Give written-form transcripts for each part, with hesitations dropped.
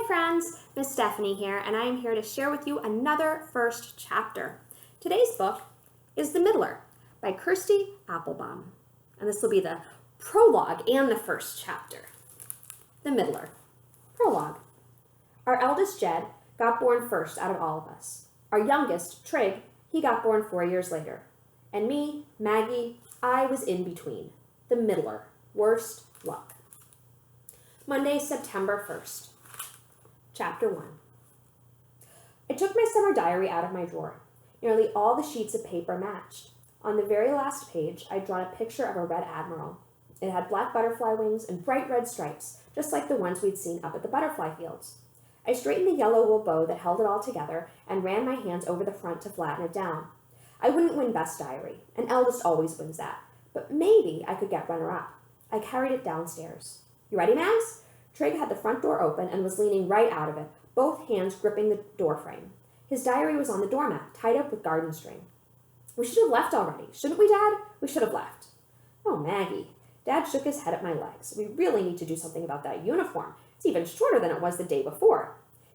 Hi friends, Miss Stephanie here, and I am here to share with you another first chapter. Today's book is The Middler by Kirsty Applebaum, and this will be the prologue and the first chapter. The Middler. Prologue. Our eldest Jed got born first out of all of us. Our youngest, Trig, he got born 4 years later. And me, Maggie, I was in between. The middler. Worst luck. Monday, September 1st. Chapter 1. I took my summer diary out of my drawer. Nearly all the sheets of paper matched. On the very last page, I'd drawn a picture of a red admiral. It had black butterfly wings and bright red stripes, just like the ones we'd seen up at the butterfly fields. I straightened the yellow wool bow that held it all together and ran my hands over the front to flatten it down. I wouldn't win best diary. An eldest always wins that. But maybe I could get runner-up. I carried it downstairs. You ready, Max? Trig had the front door open and was leaning right out of it, both hands gripping the door frame. His diary was on the doormat, tied up with garden string. We should have left already, shouldn't we, Dad? We should have left. Oh, Maggie. Dad shook his head at my legs. We really need to do something about that uniform. It's even shorter than it was the day before.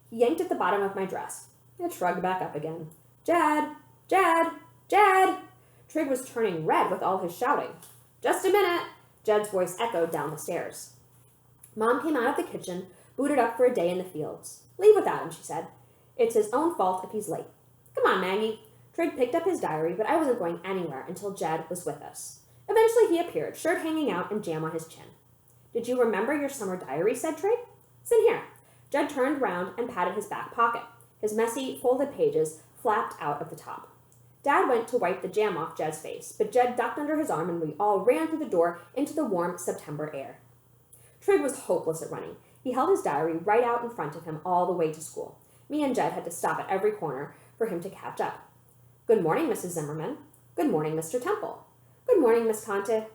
He yanked at the bottom of my dress. It shrugged back up again. Jed! Jed! Jed! Trig was turning red with all his shouting. Just a minute! Jed's voice echoed down the stairs. Mom came out of the kitchen, booted up for a day in the fields. Leave without him, she said. It's his own fault if he's late. Come on, Maggie. Trig picked up his diary, but I wasn't going anywhere until Jed was with us. Eventually he appeared, shirt hanging out and jam on his chin. Did you remember your summer diary, said Trig. It's in here. Jed turned round and patted his back pocket. His messy, folded pages flapped out of the top. Dad went to wipe the jam off Jed's face, but Jed ducked under his arm and we all ran through the door into the warm September air. Trig was hopeless at running. He held his diary right out in front of him all the way to school. Me and Jed had to stop at every corner for him to catch up. Good morning, Mrs. Zimmerman. Good morning, Mr. Temple. Good morning, Miss Conte.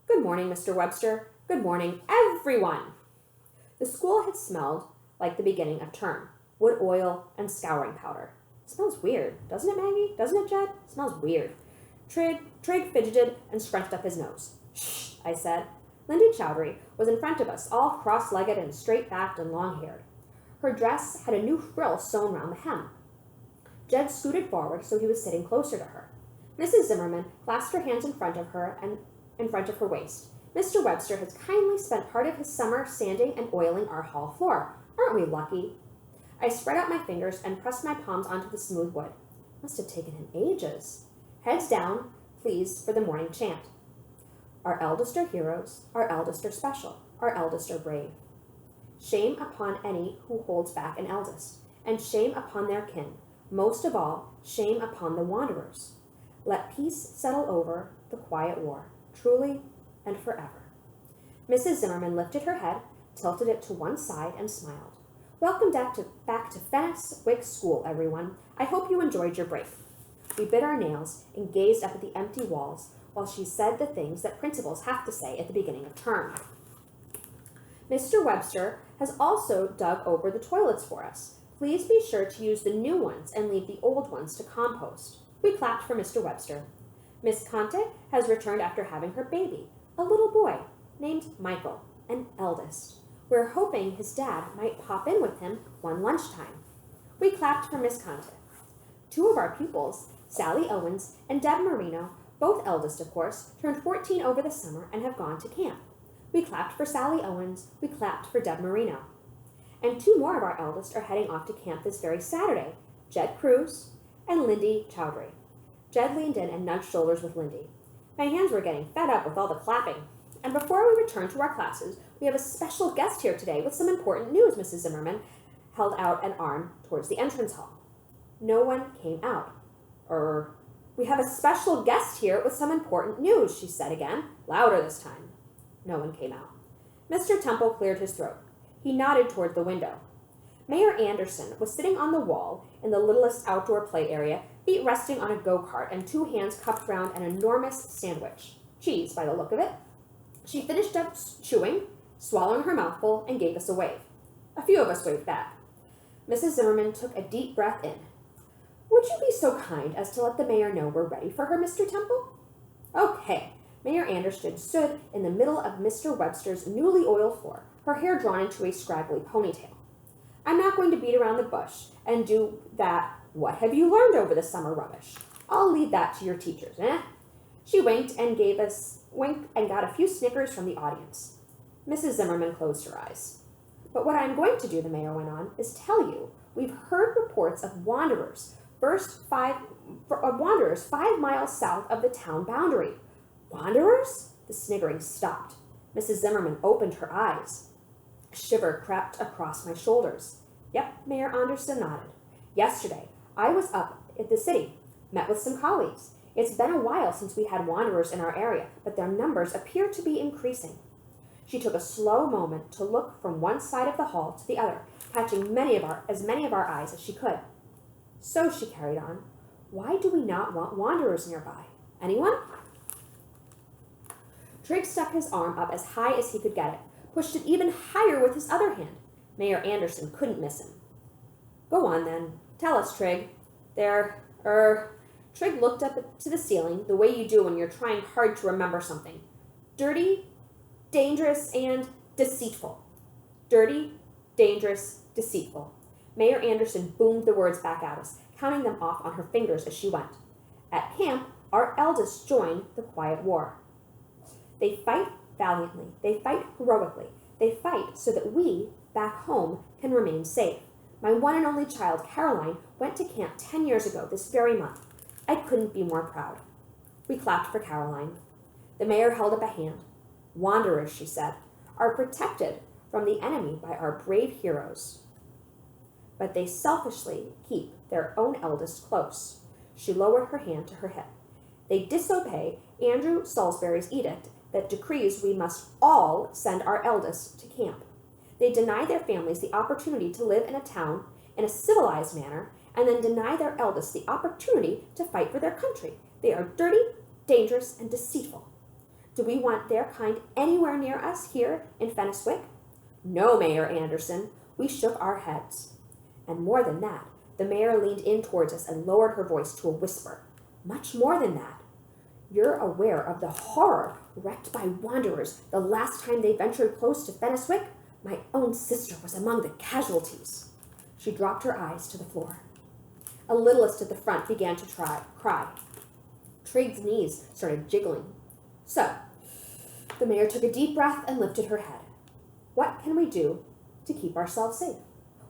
Good morning, Mr. Webster. Good morning, everyone. The school had smelled like the beginning of term. Wood oil and scouring powder. It smells weird, doesn't it, Maggie? Doesn't it, Jed? It smells weird. Trig fidgeted and scrunched up his nose. Shh, I said. Lindy Chowdhury was in front of us, all cross-legged and straight-backed and long-haired. Her dress had a new frill sewn round the hem. Jed scooted forward so he was sitting closer to her. Mrs. Zimmerman clasped her hands in front of her and in front of her waist. Mr. Webster has kindly spent part of his summer sanding and oiling our hall floor. Aren't we lucky? I spread out my fingers and pressed my palms onto the smooth wood. Must have taken him ages. Heads down, please, for the morning chant. Our eldest are heroes, our eldest are special, our eldest are brave. Shame upon any who holds back an eldest, and shame upon their kin. Most of all, shame upon the wanderers. Let peace settle over the quiet war, truly and forever. Mrs. Zimmerman lifted her head, tilted it to one side, and smiled. Welcome back to Fenwick School, everyone. I hope you enjoyed your break. We bit our nails and gazed up at the empty walls while she said the things that principals have to say at the beginning of term. Mr. Webster has also dug over the toilets for us. Please be sure to use the new ones and leave the old ones to compost. We clapped for Mr. Webster. Miss Conte has returned after having her baby, a little boy named Michael, an eldest. We're hoping his dad might pop in with him one lunchtime. We clapped for Miss Conte. Two of our pupils, Sally Owens and Deb Marino, both eldest, of course, turned 14 over the summer and have gone to camp. We clapped for Sally Owens. We clapped for Deb Marino. And two more of our eldest are heading off to camp this very Saturday, Jed Cruz and Lindy Chowdhury. Jed leaned in and nudged shoulders with Lindy. My hands were getting fed up with all the clapping. And before we return to our classes, we have a special guest here today with some important news, Mrs. Zimmerman held out an arm towards the entrance hall. No one came out. We have a special guest here with some important news, she said again, louder this time. No one came out. Mr. Temple cleared his throat. He nodded toward the window. Mayor Anderson was sitting on the wall in the littlest outdoor play area, feet resting on a go-kart and two hands cupped round an enormous sandwich. Cheese, by the look of it. She finished up chewing, swallowing her mouthful, and gave us a wave. A few of us waved back. Mrs. Zimmerman took a deep breath in. Would you be so kind as to let the mayor know we're ready for her, Mr. Temple? Okay. Mayor Anderson stood in the middle of Mr. Webster's newly oiled floor, her hair drawn into a scraggly ponytail. I'm not going to beat around the bush and do that "what have you learned over the summer" rubbish. I'll leave that to your teachers, eh? She winked and got a few snickers from the audience. Mrs. Zimmerman closed her eyes. But what I'm going to do, the mayor went on, is tell you we've heard reports of wanderers 5 miles south of the town boundary. Wanderers? The sniggering stopped. Mrs. Zimmerman opened her eyes. A shiver crept across my shoulders. Yep, Mayor Anderson nodded. Yesterday, I was up at the city, met with some colleagues. It's been a while since we had wanderers in our area, but their numbers appear to be increasing. She took a slow moment to look from one side of the hall to the other, catching as many of our eyes as she could. So, she carried on, why do we not want wanderers nearby? Anyone? Trigg stuck his arm up as high as he could get it, pushed it even higher with his other hand. Mayor Anderson couldn't miss him. Go on, then. Tell us, Trigg. Trigg looked up to the ceiling the way you do when you're trying hard to remember something. Dirty, dangerous, and deceitful. Dirty, dangerous, deceitful. Mayor Anderson boomed the words back at us, counting them off on her fingers as she went. At camp, our eldest joined the quiet war. They fight valiantly. They fight heroically. They fight so that we, back home, can remain safe. My one and only child, Caroline, went to camp 10 years ago this very month. I couldn't be more proud. We clapped for Caroline. The mayor held up a hand. Wanderers, she said, are protected from the enemy by our brave heroes. But they selfishly keep their own eldest close. She lowered her hand to her hip. They disobey Andrew Salisbury's edict that decrees we must all send our eldest to camp. They deny their families the opportunity to live in a town in a civilized manner, and then deny their eldest the opportunity to fight for their country. They are dirty, dangerous, and deceitful. Do we want their kind anywhere near us here in Fenneswick? No, Mayor Anderson. We shook our heads. And more than that, the mayor leaned in towards us and lowered her voice to a whisper. Much more than that. You're aware of the horror wreaked by wanderers the last time they ventured close to Fenneswick? My own sister was among the casualties. She dropped her eyes to the floor. A littlest at the front began to cry. Trigg's knees started jiggling. So, the mayor took a deep breath and lifted her head. What can we do to keep ourselves safe?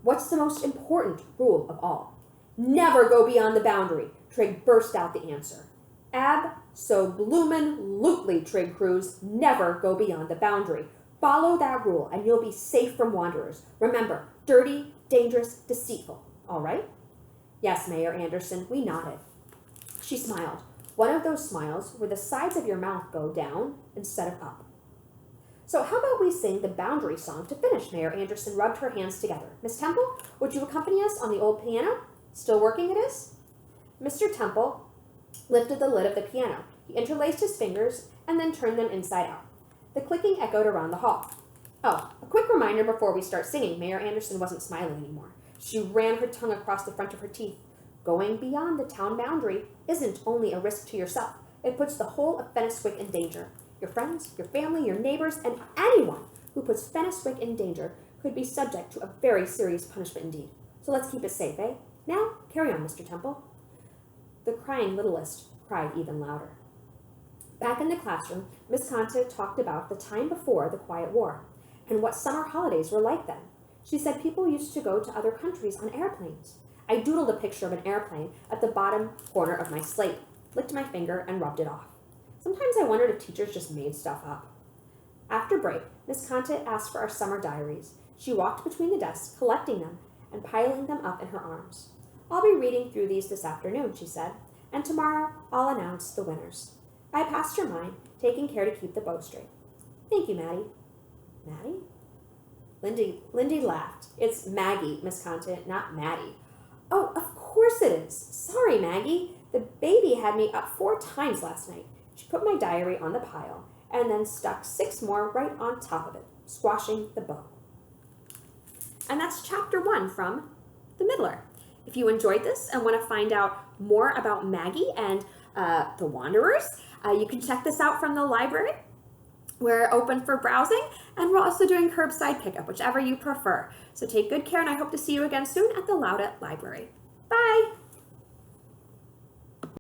What's the most important rule of all? Never go beyond the boundary, Trigg burst out the answer. Abso-bloomin'-lutely, Trigg Cruz, never go beyond the boundary. Follow that rule and you'll be safe from wanderers. Remember, dirty, dangerous, deceitful. All right? Yes, Mayor Anderson, we nodded. She smiled. One of those smiles where the sides of your mouth go down instead of up. So how about we sing the boundary song to finish? Mayor Anderson rubbed her hands together. Miss Temple, would you accompany us on the old piano? Still working it is? Mr. Temple lifted the lid of the piano. He interlaced his fingers and then turned them inside out. The clicking echoed around the hall. Oh, a quick reminder before we start singing. Mayor Anderson wasn't smiling anymore. She ran her tongue across the front of her teeth. Going beyond the town boundary isn't only a risk to yourself. It puts the whole of Fenneswick in danger. Your friends, your family, your neighbors, and anyone who puts Fenneswick in danger could be subject to a very serious punishment indeed. So let's keep it safe, eh? Now, carry on, Mr. Temple. The crying littlest cried even louder. Back in the classroom, Miss Conte talked about the time before the Quiet War and what summer holidays were like then. She said people used to go to other countries on airplanes. I doodled a picture of an airplane at the bottom corner of my slate, licked my finger, and rubbed it off. Sometimes I wondered if teachers just made stuff up. After break, Miss Conte asked for our summer diaries. She walked between the desks, collecting them and piling them up in her arms. I'll be reading through these this afternoon, she said, and tomorrow I'll announce the winners. I passed her mine, taking care to keep the bow straight. Thank you, Maddie. Maddie? Lindy laughed. It's Maggie, Miss Conte, not Maddie. Oh, of course it is. Sorry, Maggie. The baby had me up 4 times last night. She put my diary on the pile and then stuck 6 more right on top of it, squashing the bow. And that's chapter 1 from The Middler. If you enjoyed this and want to find out more about Maggie and the Wanderers, you can check this out from the library. We're open for browsing, and we're also doing curbside pickup, which whichever you prefer. So take good care, and I hope to see you again soon at the Loudet Library. Bye!